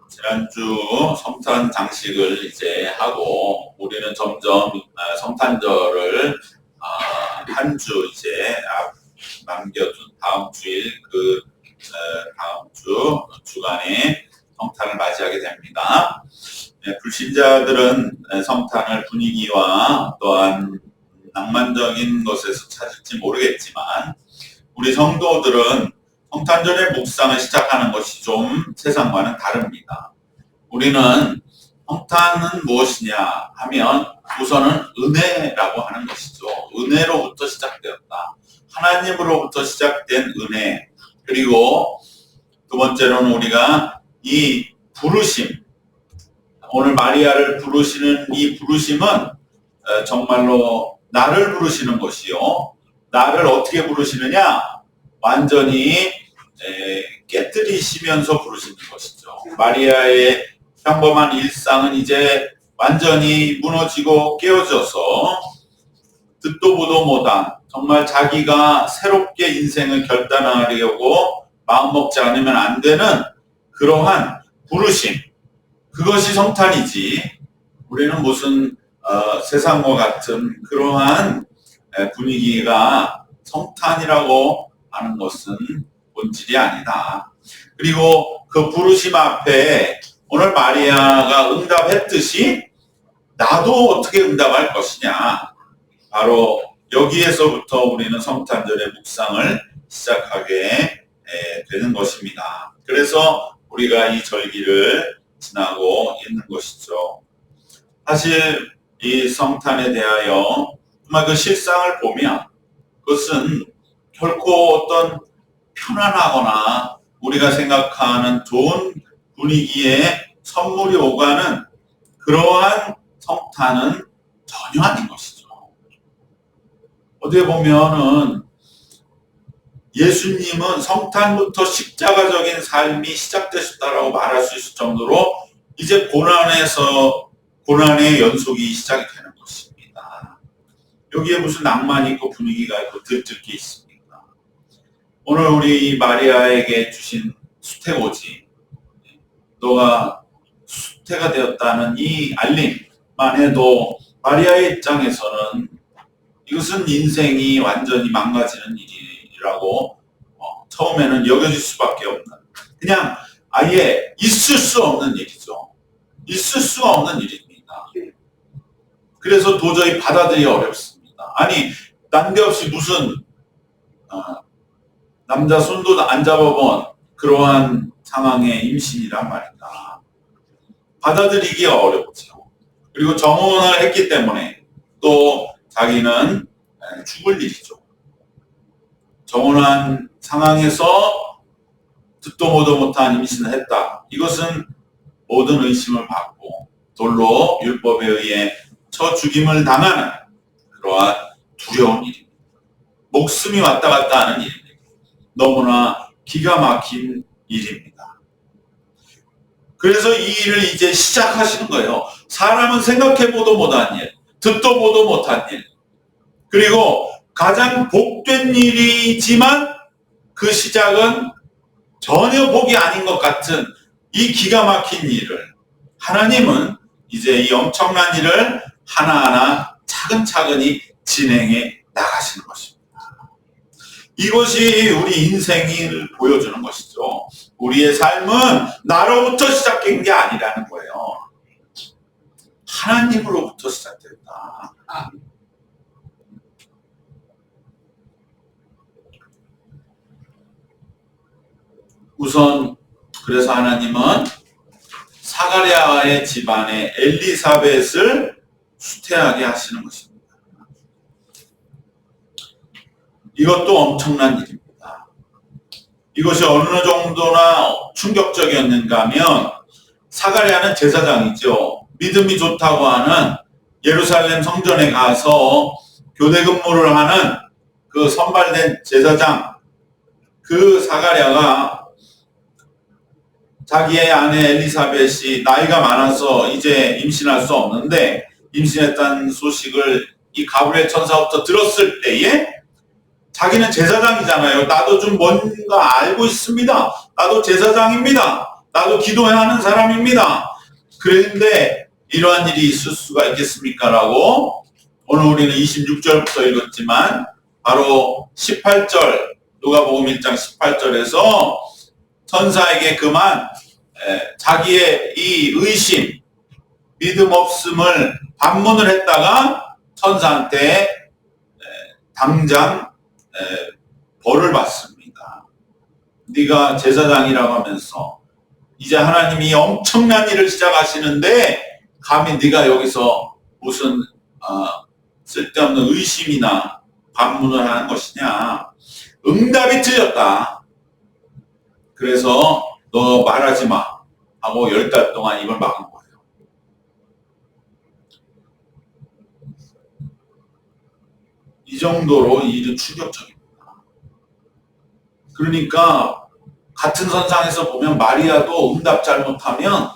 지난주 성탄 장식을 이제 하고 우리는 점점 성탄절을 한 주 이제 남겨둔 다음 주일 다음 주간에 성탄을 맞이하게 됩니다. 불신자들은 성탄을 분위기와 또한 낭만적인 것에서 찾을지 모르겠지만 우리 성도들은 성탄절의 묵상을 시작하는 것이 좀 세상과는 다릅니다. 우리는 성탄은 무엇이냐 하면 우선은 은혜라고 하는 것이죠. 은혜로부터 시작되었다. 하나님으로부터 시작된 은혜. 그리고 두 번째로는 우리가 이 부르심, 오늘 마리아를 부르시는 이 부르심은 정말로 나를 부르시는 것이요. 나를 어떻게 부르시느냐? 완전히 깨뜨리시면서 부르시는 것이죠. 마리아의 평범한 일상은 이제 완전히 무너지고 깨어져서 듣도 보도 못한 정말 자기가 새롭게 인생을 결단하려고 마음먹지 않으면 안 되는 그러한 부르심, 그것이 성탄이지 우리는 무슨 세상과 같은 그러한 분위기가 성탄이라고 하는 것은 본질이 아니다. 그리고 그 부르심 앞에 오늘 마리아가 응답했듯이 나도 어떻게 응답할 것이냐. 바로 여기에서부터 우리는 성탄절의 묵상을 시작하게 되는 것입니다. 그래서 우리가 이 절기를 지나고 있는 것이죠. 사실 이 성탄에 대하여 정말 그 실상을 보면 그것은 결코 어떤 편안하거나 우리가 생각하는 좋은 분위기에 선물이 오가는 그러한 성탄은 전혀 아닌 것이죠. 어떻게 보면은 예수님은 성탄부터 십자가적인 삶이 시작되셨다라고 말할 수 있을 정도로 이제 고난의 연속이 시작이 되는 것입니다. 여기에 무슨 낭만이 있고 분위기가 있고 들뜰 게 있습니까? 오늘 우리 마리아에게 주신 수태고지, 너가 수태가 되었다는 이 알림만 해도 마리아의 입장에서는 이것은 인생이 완전히 망가지는 일이라고 처음에는 여겨질 수밖에 없는, 그냥 아예 있을 수 없는 일이죠. 있을 수가 없는 일입니다. 그래서 도저히 받아들이기 어렵습니다. 아니 난데없이 무슨 남자 손도 안 잡아본 그러한 상황의 임신이란 말이다. 받아들이기가 어렵죠. 그리고 정혼을 했기 때문에 또 자기는 죽을 일이죠. 정혼한 상황에서 듣도 보도 못한 임신을 했다. 이것은 모든 의심을 받고 돌로 율법에 의해 쳐 죽임을 당하는 그러한 두려운 일입니다. 목숨이 왔다 갔다 하는 일입니다. 너무나 기가 막힌 일입니다. 그래서 이 일을 이제 시작하시는 거예요. 사람은 생각해보도 못한 일, 듣도 보도 못한 일, 그리고 가장 복된 일이지만 그 시작은 전혀 복이 아닌 것 같은 이 기가 막힌 일을 하나님은 이제 이 엄청난 일을 하나하나 차근차근히 진행해 나가시는 것입니다. 이것이 우리 인생을 보여주는 것이죠. 우리의 삶은 나로부터 시작된 게 아니라는 거예요. 하나님으로부터 시작됐다. 우선 그래서 하나님은 사가랴의 집안에 엘리사벳을 수태하게 하시는 것입니다. 이것도 엄청난 일입니다. 이것이 어느 정도나 충격적이었는가 하면 사가랴는 제사장이죠. 믿음이 좋다고 하는 예루살렘 성전에 가서 교대 근무를 하는 그 선발된 제사장, 그 사가랴가 자기의 아내 엘리사벳이 나이가 많아서 이제 임신할 수 없는데 임신했다는 소식을 이 가브리엘 천사부터 들었을 때에 자기는 제사장이잖아요. 나도 좀 뭔가 알고 있습니다. 나도 제사장입니다. 나도 기도해야 하는 사람입니다. 그런데 이러한 일이 있을 수가 있겠습니까? 라고 오늘 우리는 26절부터 읽었지만 바로 18절 누가복음 1장 18절에서 천사에게 그만 자기의 이 의심 믿음 없음을 반문을 했다가 천사한테 당장 벌을 받습니다. 네가 제사장이라고 하면서 이제 하나님이 엄청난 일을 시작하시는데 감히 네가 여기서 무슨 쓸데없는 의심이나 반문을 하는 것이냐. 응답이 틀렸다. 그래서 너 말하지 마 하고 10달 동안 입을 막은 거예요. 이 정도로 이 일은 충격적입니다. 그러니까 같은 선상에서 보면 마리아도 응답 잘못하면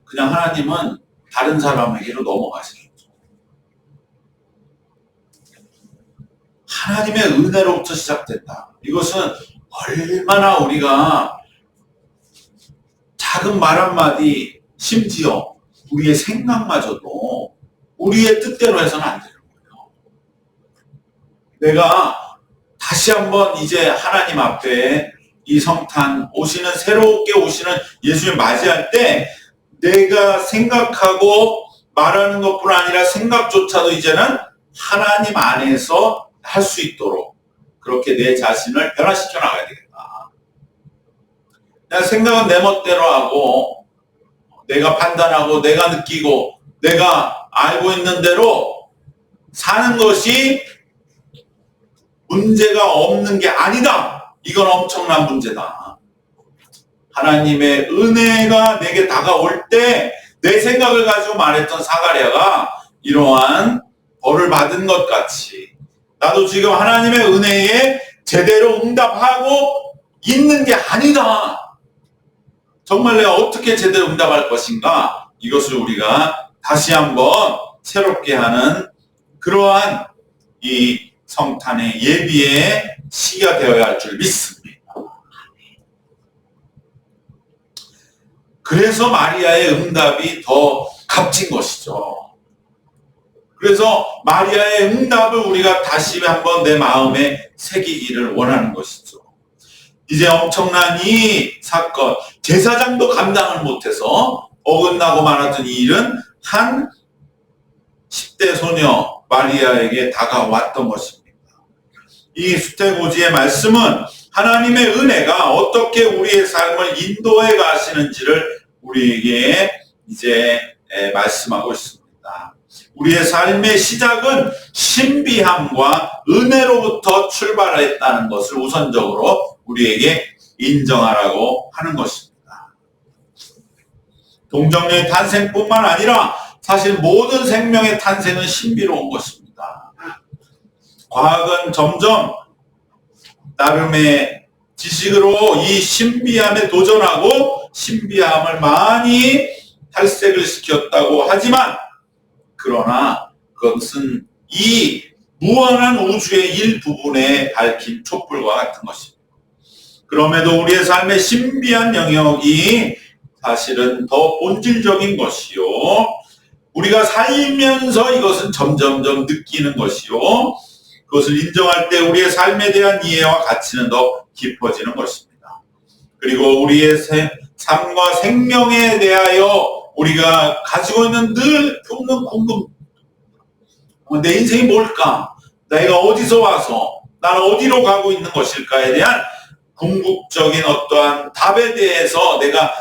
그냥 하나님은 다른 사람에게로 넘어가시겠죠. 하나님의 은혜로부터 시작된다. 이것은 얼마나 우리가 작은 말 한마디 심지어 우리의 생각마저도 우리의 뜻대로 해서는 안 되는 거예요. 내가 다시 한번 이제 하나님 앞에 이 성탄 오시는 새롭게 오시는 예수님 맞이할 때 내가 생각하고 말하는 것뿐 아니라 생각조차도 이제는 하나님 안에서 할 수 있도록 그렇게 내 자신을 변화시켜 나가야 되겠다. 내가 생각은 내 멋대로 하고 내가 판단하고 내가 느끼고 내가 알고 있는 대로 사는 것이 문제가 없는 게 아니다. 이건 엄청난 문제다. 하나님의 은혜가 내게 다가올 때 내 생각을 가지고 말했던 사가랴가 이러한 벌을 받은 것 같이 나도 지금 하나님의 은혜에 제대로 응답하고 있는 게 아니다. 정말 내가 어떻게 제대로 응답할 것인가? 이것을 우리가 다시 한번 새롭게 하는 그러한 이 성탄의 예비의 시기가 되어야 할 줄 믿습니다. 그래서 마리아의 응답이 더 값진 것이죠. 그래서 마리아의 응답을 우리가 다시 한번 내 마음에 새기기를 원하는 것이죠. 이제 엄청난 이 사건, 제사장도 감당을 못해서 어긋나고 말았던 이 일은 한 10대 소녀 마리아에게 다가왔던 것입니다. 이 수태고지의 말씀은 하나님의 은혜가 어떻게 우리의 삶을 인도해 가시는지를 우리에게 이제 말씀하고 있습니다. 우리의 삶의 시작은 신비함과 은혜로부터 출발했다는 것을 우선적으로 우리에게 인정하라고 하는 것입니다. 동정녀의 탄생뿐만 아니라 사실 모든 생명의 탄생은 신비로운 것입니다. 과학은 점점 나름의 지식으로 이 신비함에 도전하고 신비함을 많이 탈색을 시켰다고 하지만 그러나 그것은 이 무한한 우주의 일부분에 밝힌 촛불과 같은 것입니다. 그럼에도 우리의 삶의 신비한 영역이 사실은 더 본질적인 것이요. 우리가 살면서 이것은 점점점 느끼는 것이요. 그것을 인정할 때 우리의 삶에 대한 이해와 가치는 더 깊어지는 것입니다. 그리고 우리의 삶과 생명에 대하여 우리가 가지고 있는 늘 없는 궁금, 내 인생이 뭘까? 내가 어디서 와서 나는 어디로 가고 있는 것일까에 대한 궁극적인 어떠한 답에 대해서 내가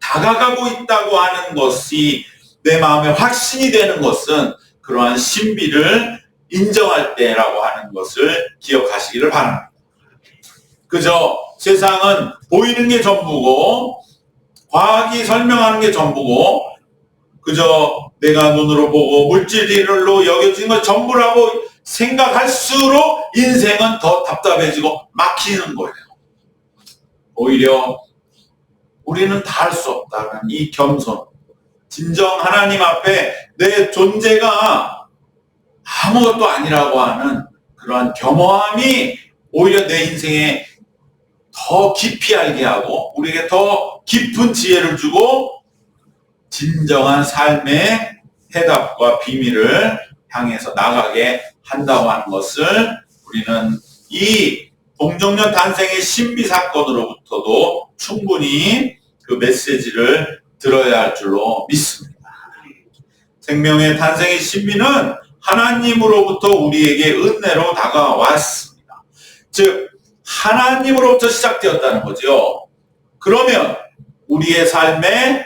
다가가고 있다고 하는 것이 내 마음에 확신이 되는 것은 그러한 신비를 인정할 때라고 하는 것을 기억하시기를 바랍니다. 그저 세상은 보이는 게 전부고 과학이 설명하는 게 전부고 그저 내가 눈으로 보고 물질로 여겨지는 것 전부라고 생각할수록 인생은 더 답답해지고 막히는 거예요. 오히려 우리는 다 할 수 없다는 이 겸손, 진정 하나님 앞에 내 존재가 아무것도 아니라고 하는 그러한 겸허함이 오히려 내 인생에 더 깊이 알게 하고 우리에게 더 깊은 지혜를 주고 진정한 삶의 해답과 비밀을 향해서 나가게 한다고 하는 것을 우리는 이 동정녀 탄생의 신비 사건으로부터도 충분히 그 메시지를 들어야 할 줄로 믿습니다. 생명의 탄생의 신비는 하나님으로부터 우리에게 은혜로 다가왔습니다. 즉 하나님으로부터 시작되었다는 거죠. 그러면 우리의 삶에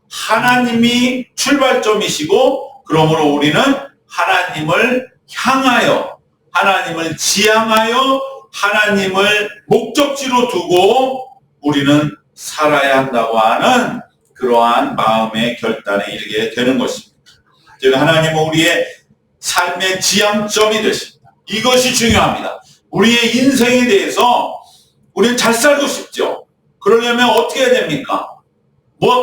하나님이 출발점이시고 그러므로 우리는 하나님을 향하여 하나님을 지향하여 하나님을 목적지로 두고 우리는 살아야 한다고 하는 그러한 마음의 결단에 이르게 되는 것입니다. 즉 하나님은 우리의 삶의 지향점이 되십니다. 이것이 중요합니다. 우리의 인생에 대해서 우리는 잘 살고 싶죠. 그러려면 어떻게 해야 됩니까?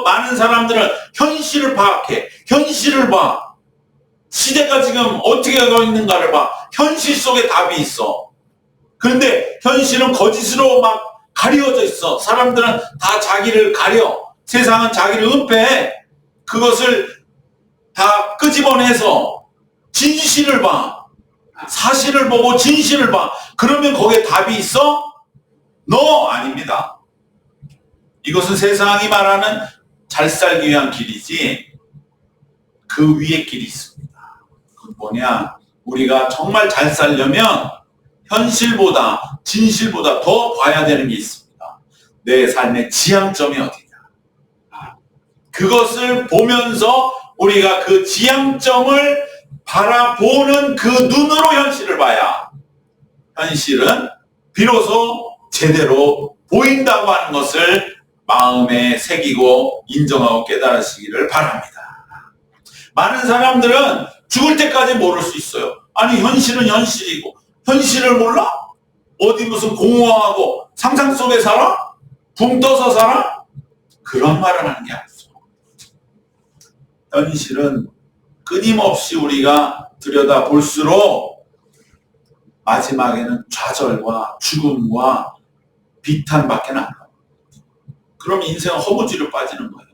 많은 사람들은 현실을 파악해. 현실을 봐. 시대가 지금 어떻게 가고 있는가를 봐. 현실 속에 답이 있어. 그런데 현실은 거짓으로 막 가려져 있어. 사람들은 다 자기를 가려. 세상은 자기를 은폐해. 그것을 다 끄집어내서 진실을 봐. 사실을 보고 진실을 봐. 그러면 거기에 답이 있어? No, 아닙니다. 이것은 세상이 말하는 잘 살기 위한 길이지 그 위에 길이 있습니다. 그건 뭐냐? 우리가 정말 잘 살려면 현실보다 진실보다 더 봐야 되는 게 있습니다. 내 삶의 지향점이 어디냐? 그것을 보면서 우리가 그 지향점을 바라보는 그 눈으로 현실을 봐야 현실은 비로소 제대로 보인다고 하는 것을 마음에 새기고 인정하고 깨달으시기를 바랍니다. 많은 사람들은 죽을 때까지 모를 수 있어요. 아니 현실은 현실이고 현실을 몰라? 어디 무슨 공허하고 상상 속에 살아? 붕 떠서 살아? 그런 말을 하는 게 아니죠. 현실은 끊임없이 우리가 들여다볼수록 마지막에는 좌절과 죽음과 비탄밖에 안 나와요. 그럼 인생은 허무지로 빠지는 거예요.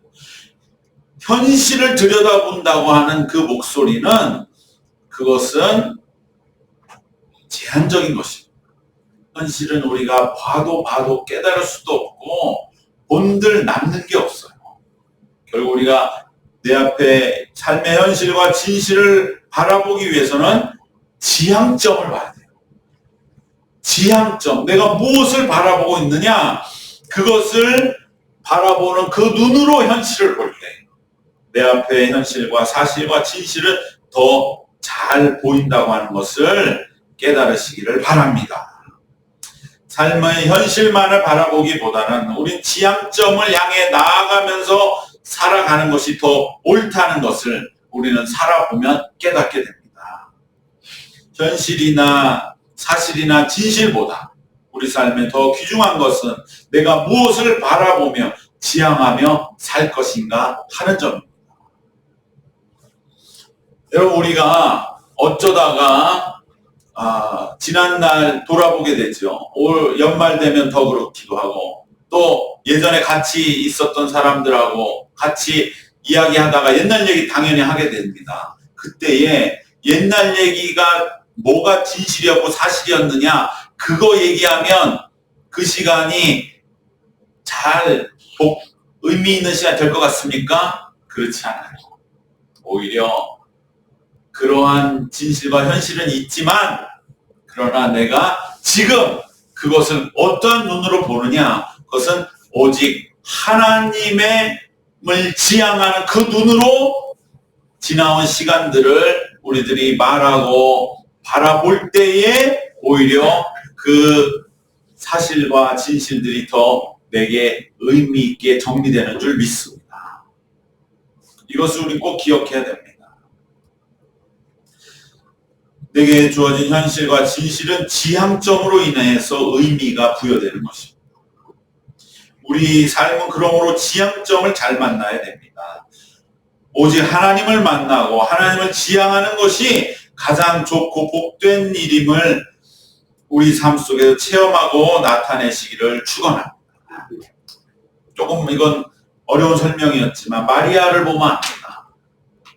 현실을 들여다본다고 하는 그 목소리는 그것은 제한적인 것입니다. 현실은 우리가 봐도 깨달을 수도 없고 본들 남는 게 없어요. 결국 우리가 내 앞에 삶의 현실과 진실을 바라보기 위해서는 지향점을 봐야 돼요. 지향점, 내가 무엇을 바라보고 있느냐, 그것을 바라보는 그 눈으로 현실을 볼 때 내 앞에 현실과 사실과 진실은 더 잘 보인다고 하는 것을 깨달으시기를 바랍니다. 삶의 현실만을 바라보기보다는 우린 지향점을 향해 나아가면서 살아가는 것이 더 옳다는 것을 우리는 살아보면 깨닫게 됩니다. 현실이나 사실이나 진실보다 우리 삶에 더 귀중한 것은 내가 무엇을 바라보며 지향하며 살 것인가 하는 점입니다. 여러분 우리가 어쩌다가 지난날 돌아보게 되죠. 올 연말 되면 더 그렇기도 하고 또 예전에 같이 있었던 사람들하고 같이 이야기하다가 옛날 얘기 당연히 하게 됩니다. 그때에 옛날 얘기가 뭐가 진실이었고 사실이었느냐 그거 얘기하면 그 시간이 잘 의미 있는 시간 될 것 같습니까? 그렇지 않아요. 오히려 그러한 진실과 현실은 있지만 그러나 내가 지금 그것을 어떤 눈으로 보느냐 그것은 오직 하나님을 지향하는 그 눈으로 지나온 시간들을 우리들이 말하고 바라볼 때에 오히려 그 사실과 진실들이 더 내게 의미 있게 정리되는 줄 믿습니다. 이것을 우리 꼭 기억해야 됩니다. 내게 주어진 현실과 진실은 지향점으로 인해서 의미가 부여되는 것입니다. 우리 삶은 그러므로 지향점을 잘 만나야 됩니다. 오직 하나님을 만나고 하나님을 지향하는 것이 가장 좋고 복된 일임을 우리 삶 속에서 체험하고 나타내시기를 축원합니다. 조금 이건 어려운 설명이었지만 마리아를 보면 압니다.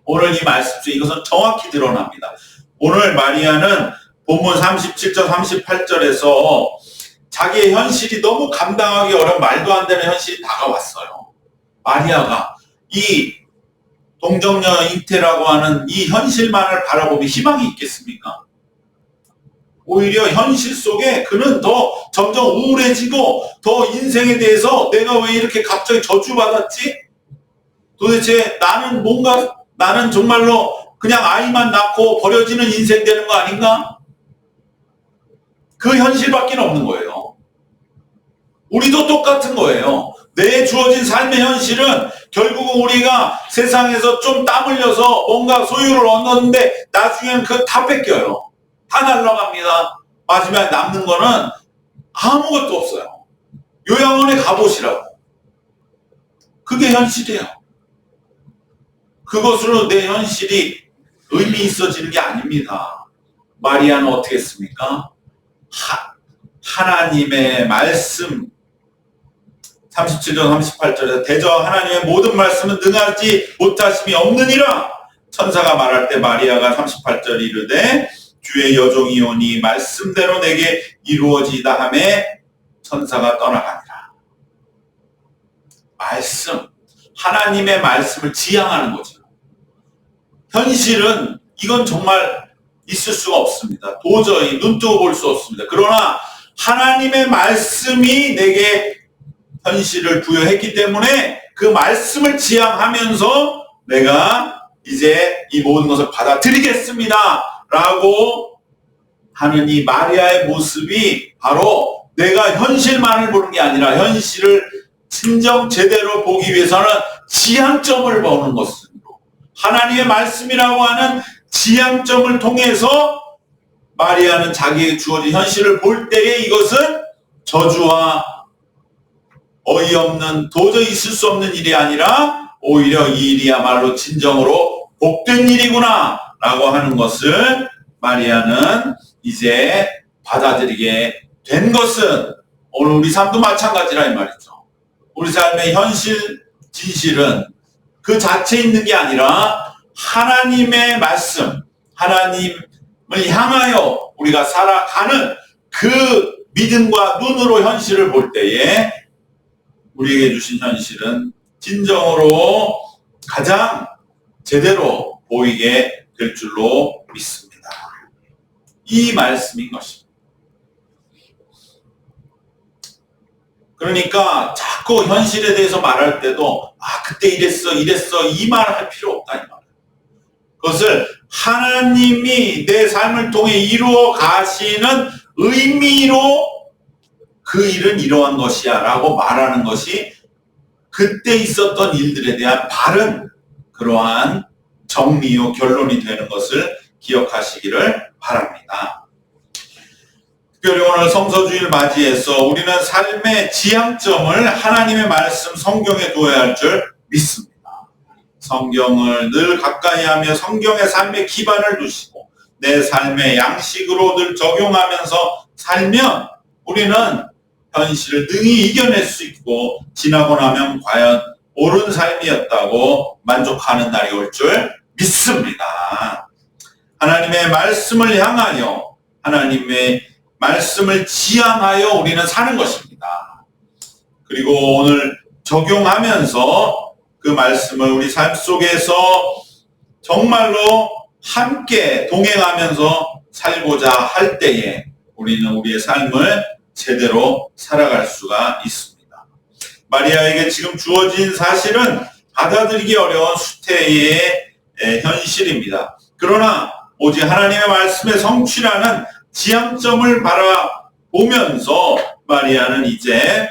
오늘 이 말씀 중에 이것은 정확히 드러납니다. 오늘 마리아는 본문 37절 38절에서 자기의 현실이 너무 감당하기 어려운 말도 안 되는 현실이 다가왔어요. 마리아가 이 동정녀 잉태라고 하는 이 현실만을 바라보면 희망이 있겠습니까? 오히려 현실 속에 그는 더 점점 우울해지고 더 인생에 대해서 내가 왜 이렇게 갑자기 저주받았지? 도대체 나는 정말로 그냥 아이만 낳고 버려지는 인생 되는 거 아닌가? 그 현실밖에 없는 거예요. 우리도 똑같은 거예요. 내 주어진 삶의 현실은 결국은 우리가 세상에서 좀 땀 흘려서 뭔가 소유를 얻었는데 나중에는 그거 다 뺏겨요. 다 날라갑니다. 마지막에 남는 거는 아무것도 없어요. 요양원에 가보시라고. 그게 현실이에요. 그것으로 내 현실이 의미 있어지는 게 아닙니다. 마리아는 어떻게 했습니까? 하나님의 말씀 37절 38절에서 대저 하나님의 모든 말씀은 능하지 못하심이 없느니라. 천사가 말할 때 마리아가 38절 이르되 주의 여종이 오니 말씀대로 내게 이루어지다 하매 천사가 떠나가니라. 말씀, 하나님의 말씀을 지향하는 거죠. 현실은 이건 정말 있을 수가 없습니다. 도저히 눈뜨고 볼 수 없습니다. 그러나 하나님의 말씀이 내게 현실을 부여했기 때문에 그 말씀을 지향하면서 내가 이제 이 모든 것을 받아들이겠습니다 라고 하는 이 마리아의 모습이 바로 내가 현실만을 보는 게 아니라 현실을 진정 제대로 보기 위해서는 지향점을 보는 것으로 하나님의 말씀이라고 하는 지향점을 통해서 마리아는 자기에게 주어진 현실을 볼 때에 이것은 저주와 어이없는 도저히 있을 수 없는 일이 아니라 오히려 이 일이야말로 진정으로 복된 일이구나 라고 하는 것을 마리아는 이제 받아들이게 된 것은 오늘 우리 삶도 마찬가지라 이 말이죠. 우리 삶의 현실 진실은 그 자체에 있는 게 아니라 하나님의 말씀, 하나님을 향하여 우리가 살아가는 그 믿음과 눈으로 현실을 볼 때에 우리에게 주신 현실은 진정으로 가장 제대로 보이게 될 줄로 믿습니다. 이 말씀인 것입니다. 그러니까 자꾸 현실에 대해서 말할 때도 그때 이랬어 이 말을 할 필요 없다 이 말이에요. 그것을 하나님이 내 삶을 통해 이루어 가시는 의미로 그 일은 이러한 것이야 라고 말하는 것이 그때 있었던 일들에 대한 바른 그러한 정리요 결론이 되는 것을 기억하시기를 바랍니다. 특별히 오늘 성서주일 맞이해서 우리는 삶의 지향점을 하나님의 말씀 성경에 두어야 할 줄 믿습니다. 성경을 늘 가까이 하며 성경의 삶의 기반을 두시고 내 삶의 양식으로 늘 적용하면서 살면 우리는 현실을 능히 이겨낼 수 있고 지나고 나면 과연 옳은 삶이었다고 만족하는 날이 올 줄 믿습니다. 하나님의 말씀을 향하여 하나님의 말씀을 지향하여 우리는 사는 것입니다. 그리고 오늘 적용하면서 그 말씀을 우리 삶 속에서 정말로 함께 동행하면서 살고자 할 때에 우리는 우리의 삶을 제대로 살아갈 수가 있습니다. 마리아에게 지금 주어진 사실은 받아들이기 어려운 수태의 현실입니다. 그러나 오직 하나님의 말씀의 성취라는 지향점을 바라보면서 마리아는 이제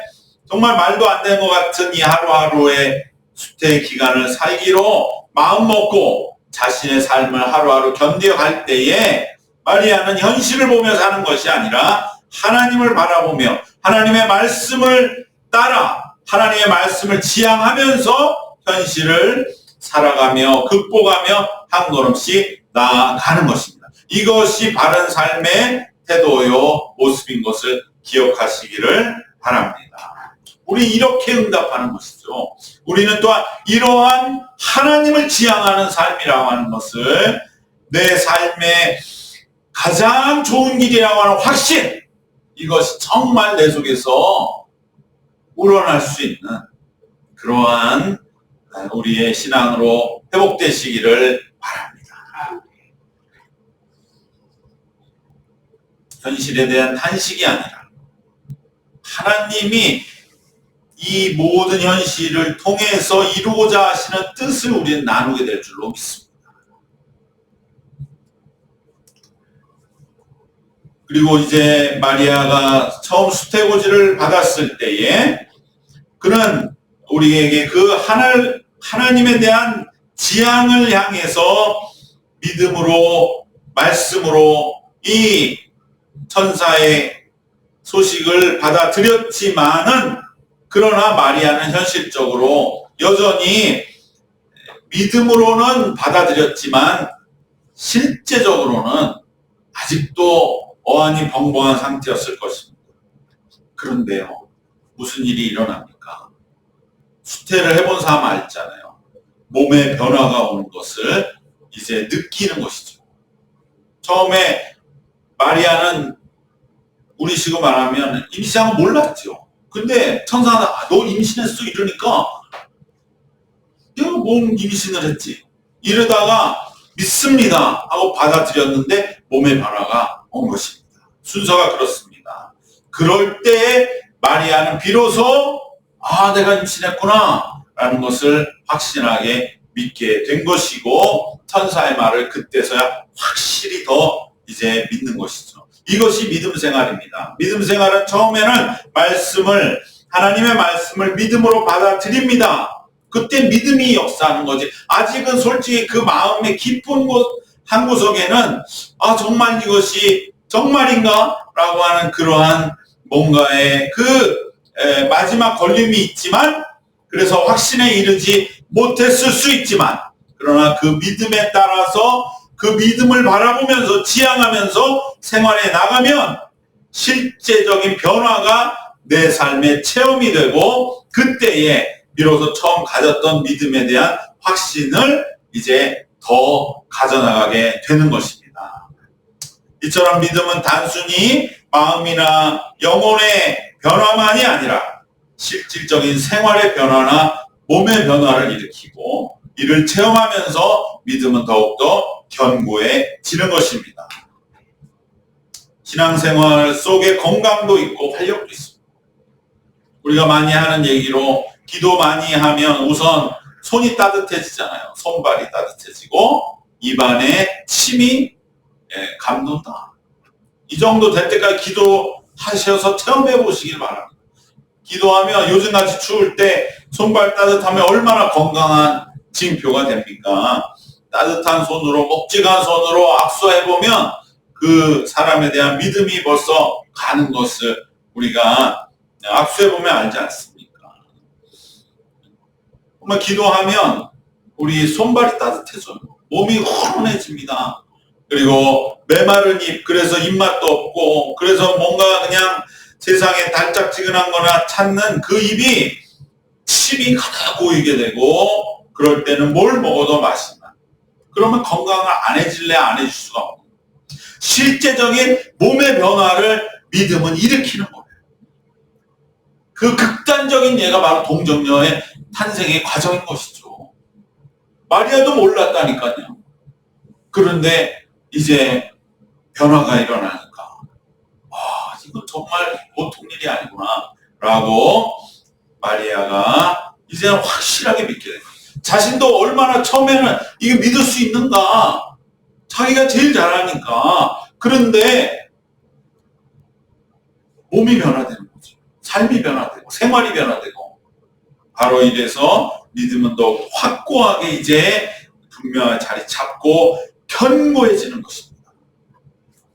정말 말도 안 되는 것 같은 이 하루하루의 수태의 기간을 살기로 마음먹고 자신의 삶을 하루하루 견뎌갈 때에 마리아는 현실을 보며 사는 것이 아니라 하나님을 바라보며 하나님의 말씀을 따라 하나님의 말씀을 지향하면서 현실을 살아가며 극복하며 한 걸음씩 나아가는 것입니다. 이것이 바른 삶의 태도요, 모습인 것을 기억하시기를 바랍니다. 우리 이렇게 응답하는 것이죠. 우리는 또한 이러한 하나님을 지향하는 삶이라고 하는 것을 내 삶의 가장 좋은 길이라고 하는 확신, 이것이 정말 내 속에서 우러날 수 있는 그러한 우리의 신앙으로 회복되시기를 바랍니다. 현실에 대한 탄식이 아니라 하나님이 이 모든 현실을 통해서 이루고자 하시는 뜻을 우리는 나누게 될 줄로 믿습니다. 그리고 이제 마리아가 처음 수태고지를 받았을 때에 그는 우리에게 그 하나님에 대한 지향을 향해서 믿음으로, 말씀으로 이 천사의 소식을 받아들였지만은, 그러나 마리아는 현실적으로 여전히 믿음으로는 받아들였지만 실제적으로는 아직도 어안이 벙벙한 상태였을 것입니다. 그런데요, 무슨 일이 일어납니까? 수태를 해본 사람 알잖아요. 몸에 변화가 오는 것을 이제 느끼는 것이죠. 처음에 마리아는 우리식으로 말하면 임신한 거 몰랐죠. 근데 천사가 너 임신했어 이러니까 야, 몸 임신을 했지. 이러다가 믿습니다 하고 받아들였는데 몸에 변화가 온 것입니다. 순서가 그렇습니다. 그럴 때 마리아는 비로소 내가 임신했구나 라는 것을 확신하게 믿게 된 것이고, 천사의 말을 그때서야 확실히 더 이제 믿는 것이죠. 이것이 믿음 생활입니다. 믿음 생활은 처음에는 하나님의 말씀을 믿음으로 받아들입니다. 그때 믿음이 역사하는 거지. 아직은 솔직히 그 마음의 깊은 곳 한 구석에는 정말 이것이 정말인가? 라고 하는 그러한 뭔가의 마지막 걸림이 있지만, 그래서 확신에 이르지 못했을 수 있지만, 그러나 그 믿음에 따라서 그 믿음을 바라보면서 지향하면서 생활에 나가면 실제적인 변화가 내 삶의 체험이 되고, 그때에 비로소 처음 가졌던 믿음에 대한 확신을 이제 더 가져나가게 되는 것입니다. 이처럼 믿음은 단순히 마음이나 영혼의 변화만이 아니라 실질적인 생활의 변화나 몸의 변화를 일으키고, 이를 체험하면서 믿음은 더욱더 견고해지는 것입니다. 신앙생활 속에 건강도 있고 활력도 있습니다. 우리가 많이 하는 얘기로 기도 많이 하면 우선 손이 따뜻해지잖아요. 손발이 따뜻해지고 입안에 침이 감돈다. 이 정도 될 때까지 기도하셔서 체험해 보시길 바랍니다. 기도하면 요즘같이 추울 때 손발 따뜻하면 얼마나 건강한 징표가 됩니까? 따뜻한 손으로, 묵직한 손으로 악수해보면 그 사람에 대한 믿음이 벌써 가는 것을 우리가 악수해보면 알지 않습니까? 정말 기도하면 우리 손발이 따뜻해져요. 몸이 훈훈해집니다. 그리고 메마른 입, 그래서 입맛도 없고, 그래서 뭔가 그냥 세상에 달짝지근한 거나 찾는 그 입이 침이 가득 고이게 되고, 그럴 때는 뭘 먹어도 맛있나. 그러면 건강을 안 해질래 안 해줄 수가 없고, 실제적인 몸의 변화를 믿음은 일으키는 거예요. 그 극단적인 예가 바로 동정녀의 탄생의 과정인 것이죠. 마리아도 몰랐다니까요. 그런데 이제 변화가 일어나니까 이건 정말 보통 일이 아니구나 라고 마리아가 이제는 확실하게 믿게 됩니다. 자신도 얼마나 처음에는 이게 믿을 수 있는가, 자기가 제일 잘하니까. 그런데 몸이 변화되는 거죠. 삶이 변화되고 생활이 변화되고, 바로 이래서 믿음은 더 확고하게 이제 분명한 자리 잡고 견고해지는 것입니다.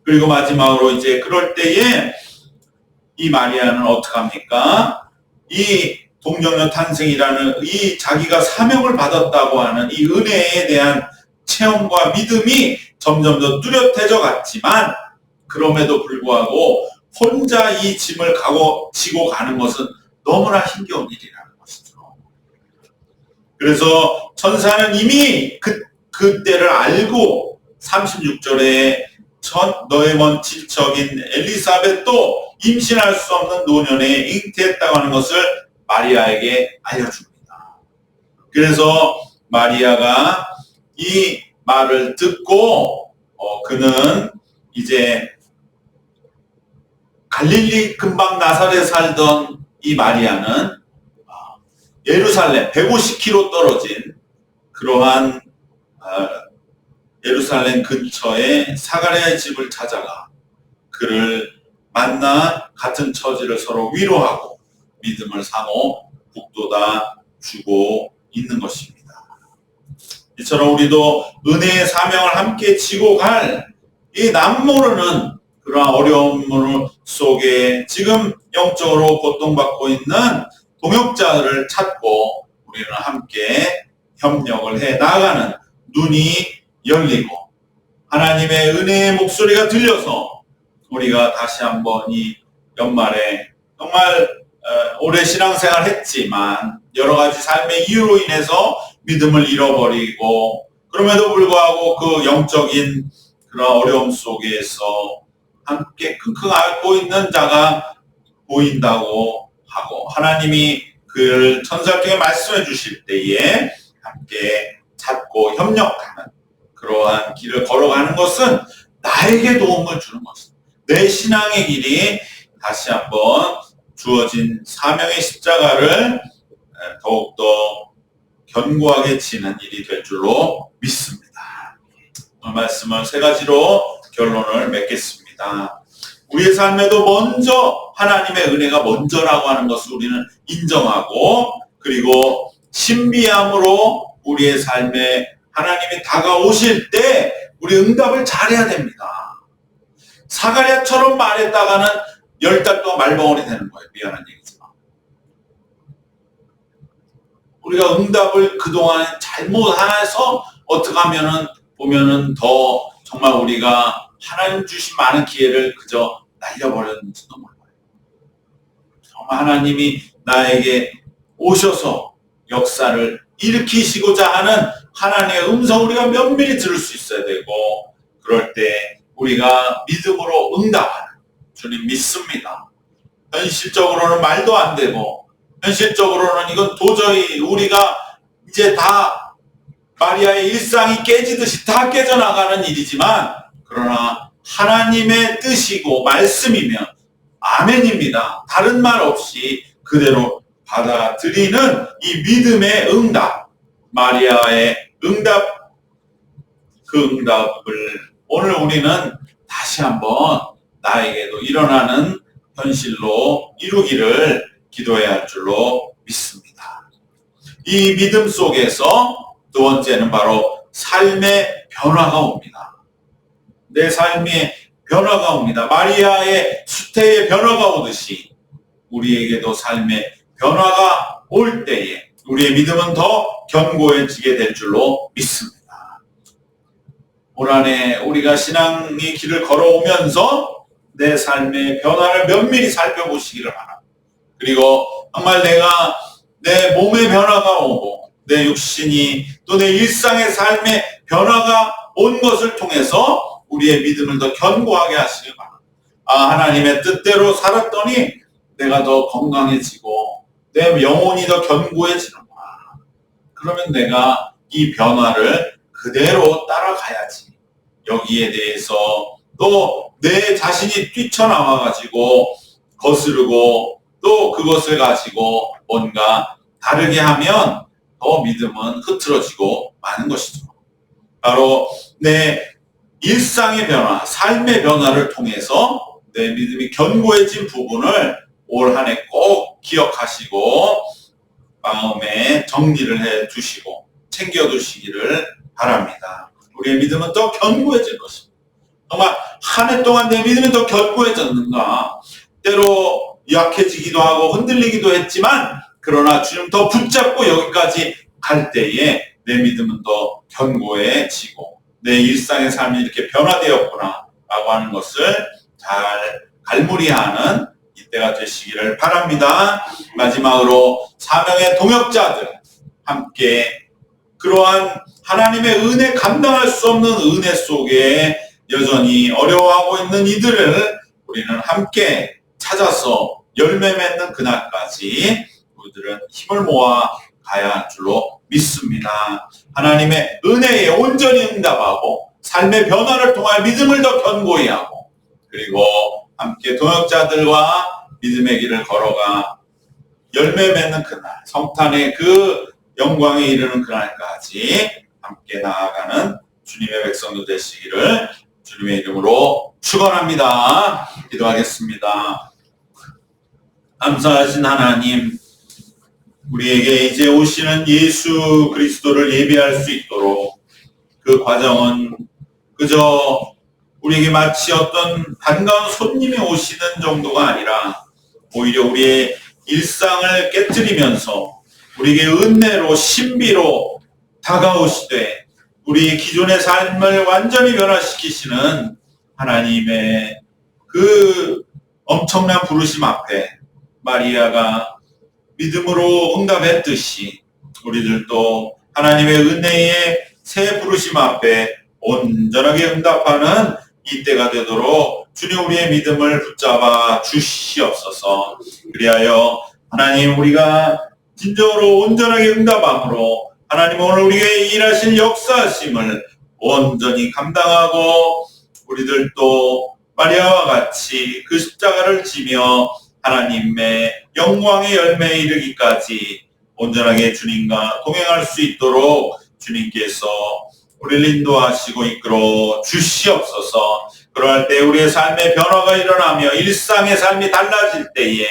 그리고 마지막으로 이제 그럴 때에 이 마리아는 어떻게 합니까? 이 동정녀 탄생이라는 이 자기가 사명을 받았다고 하는 이 은혜에 대한 체험과 믿음이 점점 더 뚜렷해져 갔지만, 그럼에도 불구하고 혼자 이 짐을 지고 가는 것은 너무나 힘겨운 일이라는 것이죠. 그래서 천사는 이미 그때를 알고 36절에 너의 먼 친척인 엘리사벳도 임신할 수 없는 노년에 잉태했다고 하는 것을 마리아에게 알려줍니다. 그래서 마리아가 이 말을 듣고 그는 이제 갈릴리 근방 나사렛에 살던 이 마리아는 예루살렘 150km 떨어진 그러한 예루살렘 근처에 사가랴의 집을 찾아가 그를 만나 같은 처지를 서로 위로하고 믿음을 상호 북돋아 주고 있는 것입니다. 이처럼 우리도 은혜의 사명을 함께 지고 갈 이 남모르는 그러한 어려움 속에 지금 영적으로 고통받고 있는 동역자를 찾고 우리는 함께 협력을 해 나가는 눈이 열리고 하나님의 은혜의 목소리가 들려서 우리가 다시 한번 이 연말에 정말 오래 신앙생활 했지만 여러 가지 삶의 이유로 인해서 믿음을 잃어버리고 그럼에도 불구하고 그 영적인 그런 어려움 속에서 함께 끙끙 앓고 있는 자가 보인다고 하고 하나님이 그를 천사를 통해 말씀해 주실 때에 함께 찾고 협력하는 그러한 길을 걸어가는 것은 나에게 도움을 주는 것입니다. 내 신앙의 길이 다시 한번 주어진 사명의 십자가를 더욱더 견고하게 지는 일이 될 줄로 믿습니다. 오늘 말씀은 세 가지로 결론을 맺겠습니다. 우리의 삶에도 먼저 하나님의 은혜가 먼저라고 하는 것을 우리는 인정하고 그리고 신비함으로 우리의 삶에 하나님이 다가오실 때 우리 응답을 잘해야 됩니다. 사가랴처럼 말했다가는 10달 동안 말벙어리 되는 거예요. 미안한 얘기지만. 우리가 응답을 그동안 잘못해서 어떻게 하면은 보면은 더 정말 우리가 하나님 주신 많은 기회를 그저 날려버렸는지도 몰라요. 정말 하나님이 나에게 오셔서 역사를 일으키시고자 하는 하나님의 음성 우리가 면밀히 들을 수 있어야 되고 그럴 때 우리가 믿음으로 응답하는 주님 믿습니다. 현실적으로는 말도 안 되고 현실적으로는 이건 도저히 우리가 이제 다 마리아의 일상이 깨지듯이 다 깨져나가는 일이지만 그러나 하나님의 뜻이고 말씀이면 아멘입니다. 다른 말 없이 그대로 받아들이는 이 믿음의 응답, 마리아의 응답, 그 응답을 오늘 우리는 다시 한번 나에게도 일어나는 현실로 이루기를 기도해야 할 줄로 믿습니다. 이 믿음 속에서 두 번째는 바로 삶의 변화가 옵니다. 내 삶의 변화가 옵니다. 마리아의 수태의 변화가 오듯이 우리에게도 삶의 변화가 올 때에 우리의 믿음은 더 견고해지게 될 줄로 믿습니다. 올 한해 우리가 신앙의 길을 걸어오면서 내 삶의 변화를 면밀히 살펴보시기를 바랍니다. 그리고 정말 내가 내 몸의 변화가 오고 내 육신이 또 내 일상의 삶의 변화가 온 것을 통해서 우리의 믿음을 더 견고하게 하시길 바랍니다. 하나님의 뜻대로 살았더니 내가 더 건강해지고 내 영혼이 더 견고해지는구나. 그러면 내가 이 변화를 그대로 따라가야지. 여기에 대해서 또 내 자신이 뛰쳐나와가지고 거스르고 또 그것을 가지고 뭔가 다르게 하면 더 믿음은 흐트러지고 마는 것이죠. 바로 내 일상의 변화, 삶의 변화를 통해서 내 믿음이 견고해진 부분을 올 한 해 꼭 기억하시고 마음에 정리를 해 두시고 챙겨 두시기를 바랍니다. 우리의 믿음은 더 견고해질 것입니다. 정말 한 해 동안 내 믿음이 더 견고해졌는가? 때로 약해지기도 하고 흔들리기도 했지만 그러나 주님 더 붙잡고 여기까지 갈 때에 내 믿음은 더 견고해지고 내 일상의 삶이 이렇게 변화되었구나 라고 하는 것을 잘 갈무리하는 이때가 되시기를 바랍니다. 마지막으로 사명의 동역자들 함께 그러한 하나님의 은혜 감당할 수 없는 은혜 속에 여전히 어려워하고 있는 이들을 우리는 함께 찾아서 열매 맺는 그날까지 우리들은 힘을 모아 가야 할 줄로 믿습니다. 하나님의 은혜에 온전히 응답하고 삶의 변화를 통하여 믿음을 더 견고히 하고 그리고 함께 동역자들과 믿음의 길을 걸어가 열매 맺는 그날, 성탄의 그 영광에 이르는 그날까지 함께 나아가는 주님의 백성도 되시기를 주님의 이름으로 축원합니다. 기도하겠습니다. 감사하신 하나님, 우리에게 이제 오시는 예수 그리스도를 예배할 수 있도록 그 과정은 그저 우리에게 마치 어떤 반가운 손님이 오시는 정도가 아니라 오히려 우리의 일상을 깨뜨리면서 우리에게 은혜로 신비로 다가오시되 우리 기존의 삶을 완전히 변화시키시는 하나님의 그 엄청난 부르심 앞에 마리아가 믿음으로 응답했듯이 우리들도 하나님의 은혜의 새 부르심 앞에 온전하게 응답하는 이때가 되도록 주님 우리의 믿음을 붙잡아 주시옵소서. 그리하여 하나님 우리가 진정으로 온전하게 응답함으로 하나님 오늘 우리에게 일하실 역사하심을 온전히 감당하고 우리들도 마리아와 같이 그 십자가를 지며 하나님의 영광의 열매에 이르기까지 온전하게 주님과 동행할 수 있도록 주님께서 우리를 인도하시고 이끌어 주시옵소서. 그러할 때 우리의 삶의 변화가 일어나며 일상의 삶이 달라질 때에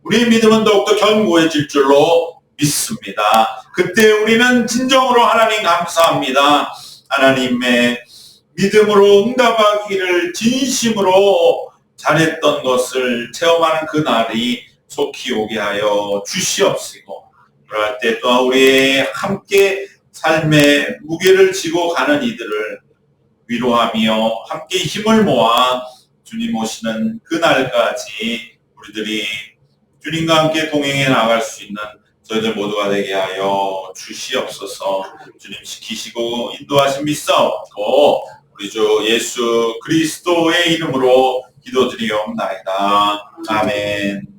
우리의 믿음은 더욱더 견고해질 줄로 믿습니다. 그때 우리는 진정으로 하나님 감사합니다. 하나님의 믿음으로 응답하기를 진심으로 잘했던 것을 체험하는 그 날이 속히 오게 하여 주시옵시고 그럴 때 또한 우리의 함께 삶의 무게를 지고 가는 이들을 위로하며 함께 힘을 모아 주님 오시는 그날까지 우리들이 주님과 함께 동행해 나갈 수 있는 저희들 모두가 되게 하여 주시옵소서. 주님 지키시고 인도하심 믿사옵고 우리 주 예수 그리스도의 이름으로 기도드리옵나이다. 아멘.